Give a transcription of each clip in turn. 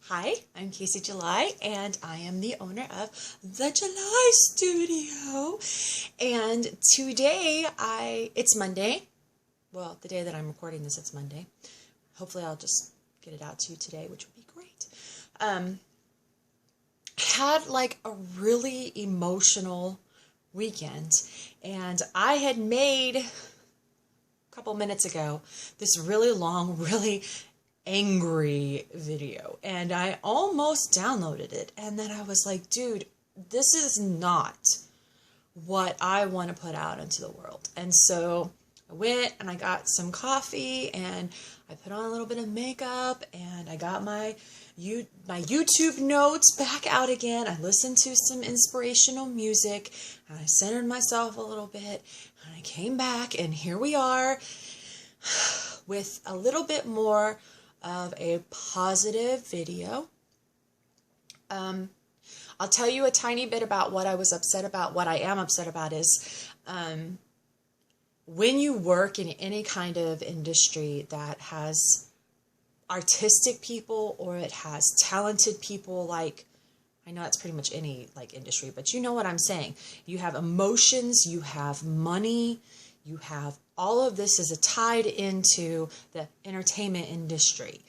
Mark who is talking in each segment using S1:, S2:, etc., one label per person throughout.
S1: Hi, I'm Casey July, and I am the owner of the July Studio. And today, it's Monday. Well, the day that I'm recording this, it's Monday. Hopefully, I'll just get it out to you today, which would be great. Had like a really emotional weekend, and I had made a couple minutes ago this really long, really angry video, and I almost downloaded it, and then I was like, dude, this is not what I want to put out into the world. And so I went and I got some coffee and I put on a little bit of makeup and I got my YouTube notes back out again. I listened to some inspirational music and I centered myself a little bit, and I came back, and here we are with a little bit more of a positive video. I'll tell you a tiny bit about what I was upset about. What I am upset about is when you work in any kind of industry that has artistic people or it has talented people, like, I know that's pretty much any like industry, but you know what I'm saying. You have emotions, you have money, you have all of this is tied into the entertainment industry.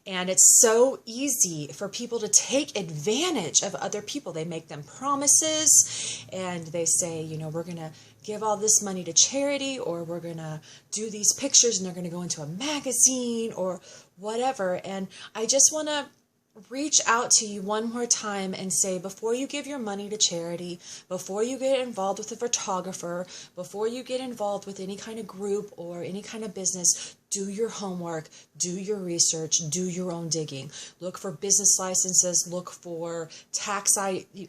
S1: And it's so easy for people to take advantage of other people. They make them promises and they say, you know, we're going to give all this money to charity, or we're going to do these pictures and they're going to go into a magazine or whatever. And I just want to reach out to you one more time and say, before you give your money to charity, before you get involved with a photographer, before you get involved with any kind of group or any kind of business, do your homework, do your research, do your own digging. Look for business licenses, look for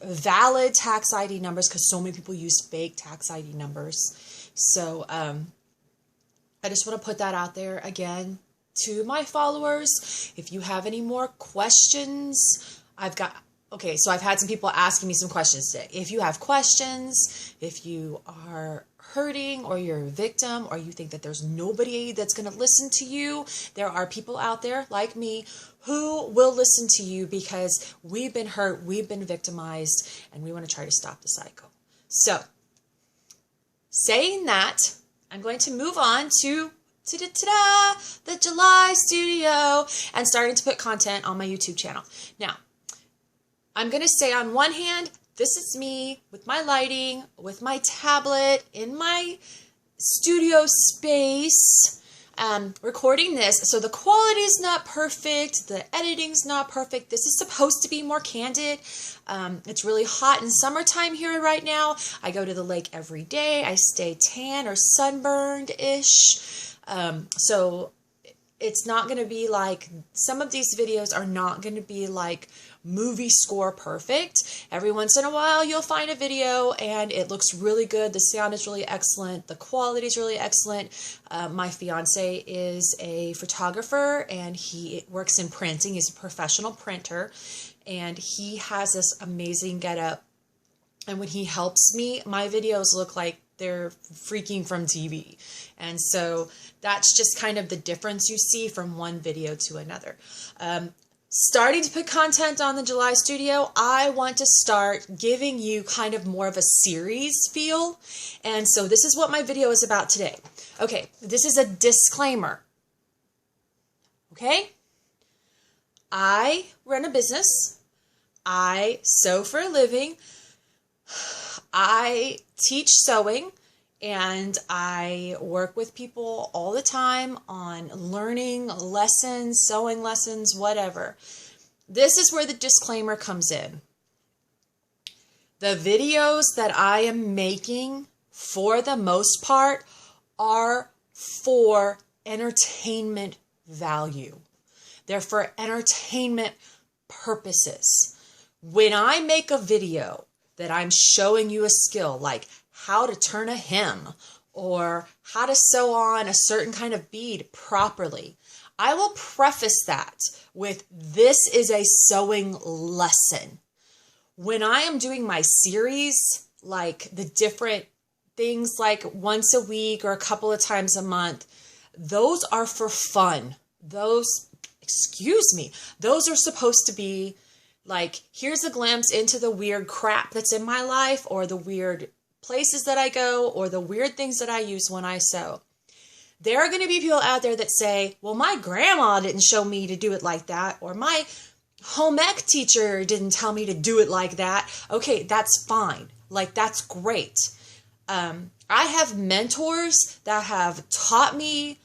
S1: valid tax ID numbers, because so many people use fake tax ID numbers. So I just want to put that out there again to my followers. If you have any more questions, I've had some people asking me some questions today. If you have questions, if you are hurting or you're a victim or you think that there's nobody that's going to listen to you, there are people out there like me who will listen to you, because we've been hurt, we've been victimized, and we want to try to stop the cycle. So, saying that, I'm going to move on to the July Studio and starting to put content on my YouTube channel. Now, I'm going to say on one hand, this is me with my lighting, with my tablet, in my studio space, recording this. So the quality is not perfect. The editing's not perfect. This is supposed to be more candid. It's really hot in summertime here right now. I go to the lake every day. I stay tan or sunburned-ish. So it's not going to be like, some of these videos are not going to be like movie score perfect. Every once in a while you'll find a video and it looks really good. The sound is really excellent. The quality is really excellent. My fiance is a photographer and he works in printing. He's a professional printer and he has this amazing getup. And when he helps me, my videos look like they're freaking from TV. And so that's just kind of the difference you see from one video to another. Starting to put content on the July Studio, I want to start giving you kind of more of a series feel. And so this is what my video is about today. Okay, this is a disclaimer. Okay? I run a business. I sew for a living. I teach sewing, and I work with people all the time on learning lessons, sewing lessons, whatever. This is where the disclaimer comes in. The videos that I am making, for the most part, are for entertainment value. They're for entertainment purposes. When I make a video that I'm showing you a skill, like how to turn a hem or how to sew on a certain kind of bead properly, I will preface that with, this is a sewing lesson. When I am doing my series, like the different things like once a week or a couple of times a month, those are for fun. Those excuse me. Those are supposed to be like, here's a glimpse into the weird crap that's in my life, or the weird places that I go, or the weird things that I use when I sew. There are going to be people out there that say, well, my grandma didn't show me to do it like that, or my home ec teacher didn't tell me to do it like that. Okay, that's fine. Like, that's great. I have mentors that have taught me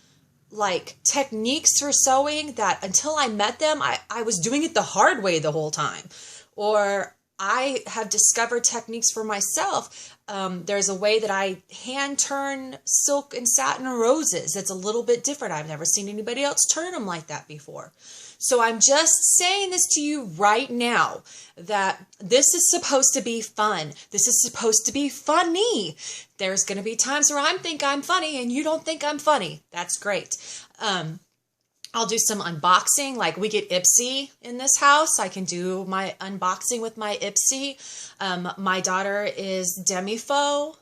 S1: like techniques for sewing that until I met them, I was doing it the hard way the whole time. Or I have discovered techniques for myself. There's a way that I hand turn silk and satin roses that's a little bit different. I've never seen anybody else turn them like that before. So I'm just saying this to you right now, that this is supposed to be fun. This is supposed to be funny. There's going to be times where I think I'm funny and you don't think I'm funny. That's great. I'll do some unboxing. Like, we get Ipsy in this house. I can do my unboxing with my Ipsy. My daughter is Demi-Faux.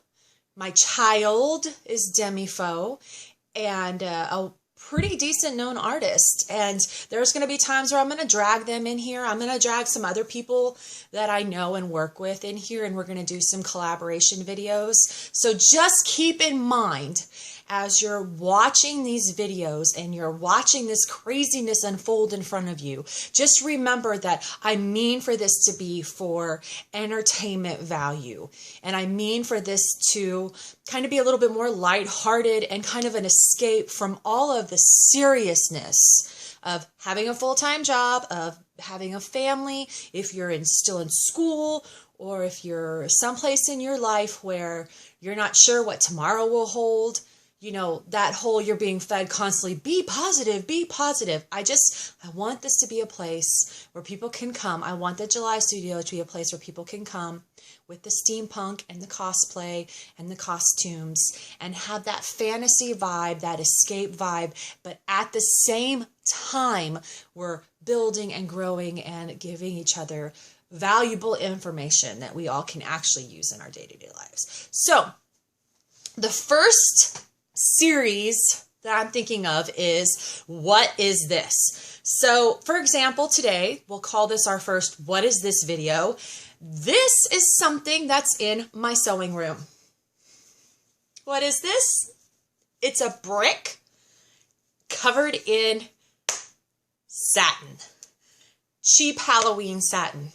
S1: My child is Demi-Faux. And a pretty decent known artist. And there's going to be times where I'm going to drag them in here. I'm going to drag some other people that I know and work with in here, and we're going to do some collaboration videos. So just keep in mind, as you're watching these videos and you're watching this craziness unfold in front of you, just remember that I mean for this to be for entertainment value. And I mean for this to kind of be a little bit more lighthearted and kind of an escape from all of the seriousness of having a full-time job, of having a family, if you're still in school, or if you're someplace in your life where you're not sure what tomorrow will hold. You know, that whole you're being fed constantly, be positive, be positive. I want this to be a place where people can come. I want the July Studio to be a place where people can come with the steampunk and the cosplay and the costumes and have that fantasy vibe, that escape vibe. But at the same time, we're building and growing and giving each other valuable information that we all can actually use in our day-to-day lives. So the first series that I'm thinking of is, what is this? So for example, today we'll call this our first what is this video. This is something that's in my sewing room. What is this? It's a brick covered in satin, cheap Halloween satin.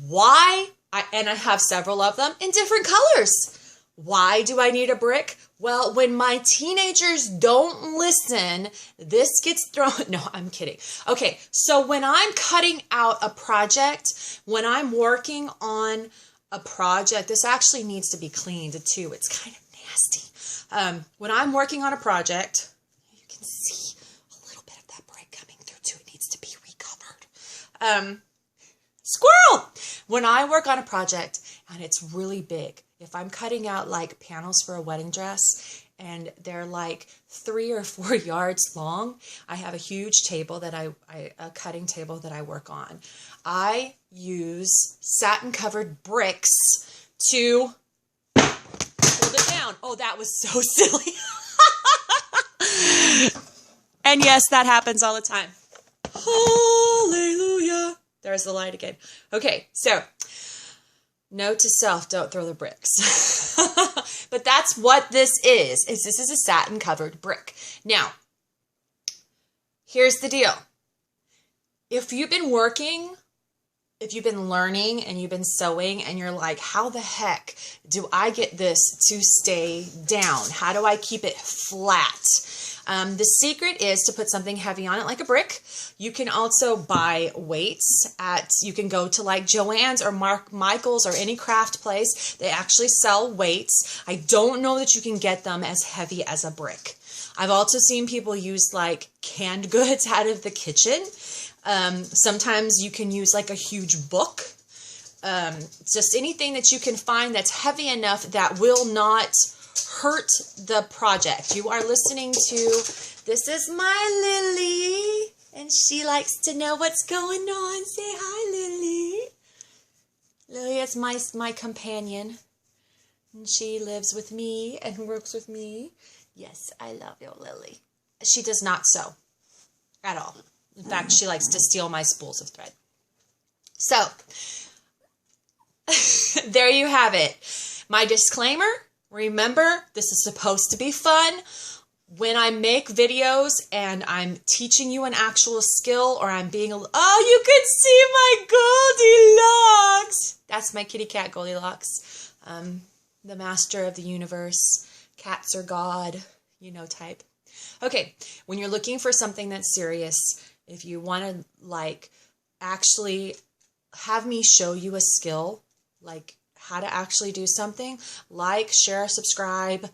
S1: Why? I have several of them in different colors. Why do I need a brick? Well, when my teenagers don't listen, this gets thrown. No, I'm kidding. Okay, so when I'm cutting out a project, when I'm working on a project, this actually needs to be cleaned too. It's kind of nasty. When I'm working on a project, you can see a little bit of that brick coming through too. It needs to be recovered. Squirrel! When I work on a project and it's really big, if I'm cutting out like panels for a wedding dress and they're like 3 or 4 yards long, I have a huge table that a cutting table that I work on. I use satin covered bricks to hold it down. Oh, that was so silly. And yes, that happens all the time. Hallelujah. There's the light again. Okay, so note to self, don't throw the bricks. But that's what this is this is a satin covered brick. Now, here's the deal. If you've been working, if you've been learning and you've been sewing and you're like, how the heck do I get this to stay down? How do I keep it flat? The secret is to put something heavy on it like a brick. You can also buy weights you can go to like Joann's or Mark Michael's or any craft place. They actually sell weights. I don't know that you can get them as heavy as a brick. I've also seen people use like canned goods out of the kitchen. Sometimes you can use like a huge book. Just anything that you can find that's heavy enough that will not hurt the project. You are listening to This Is My Lily, and she likes to know what's going on. Say hi, Lily. Lily is my companion, and she lives with me and works with me. Yes, I love you, Lily. She does not sew at all. In fact, she likes to steal my spools of thread. So, there you have it. My disclaimer, remember, this is supposed to be fun. When I make videos and I'm teaching you an actual skill or I'm being oh, you could see my Goldilocks. That's my kitty cat Goldilocks. The master of the universe. Cats are God, you know, type. Okay, when you're looking for something that's serious, if you want to like actually have me show you a skill, like how to actually do something, like, share, subscribe.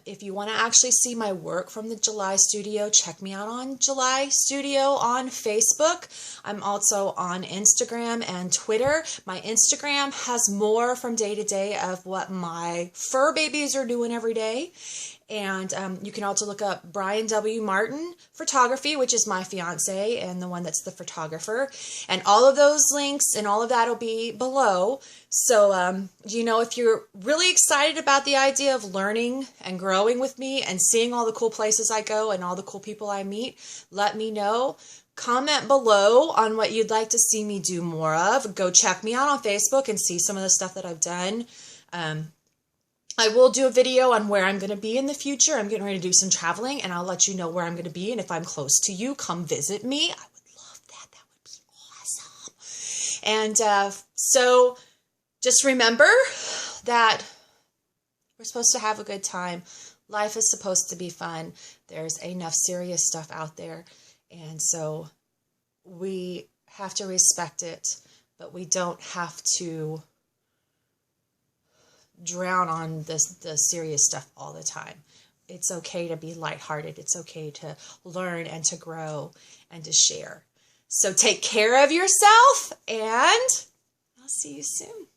S1: If you want to actually see my work from the July Studio, check me out on July Studio on Facebook. I'm also on Instagram and Twitter. My Instagram has more from day to day of what my fur babies are doing every day. And you can also look up Brian W. Martin Photography, which is my fiance and the one that's the photographer. And all of those links and all of that will be below. So, you know, if you're really excited about the idea of learning and growing with me and seeing all the cool places I go and all the cool people I meet, let me know. Comment below on what you'd like to see me do more of. Go check me out on Facebook and see some of the stuff that I've done. I will do a video on where I'm going to be in the future. I'm getting ready to do some traveling, and I'll let you know where I'm going to be. And if I'm close to you, come visit me. I would love that. That would be awesome. And so just remember that we're supposed to have a good time. Life is supposed to be fun. There's enough serious stuff out there. And so we have to respect it, but we don't have to drown on the serious stuff all the time. It's okay to be lighthearted. It's okay to learn and to grow and to share. So take care of yourself, and I'll see you soon.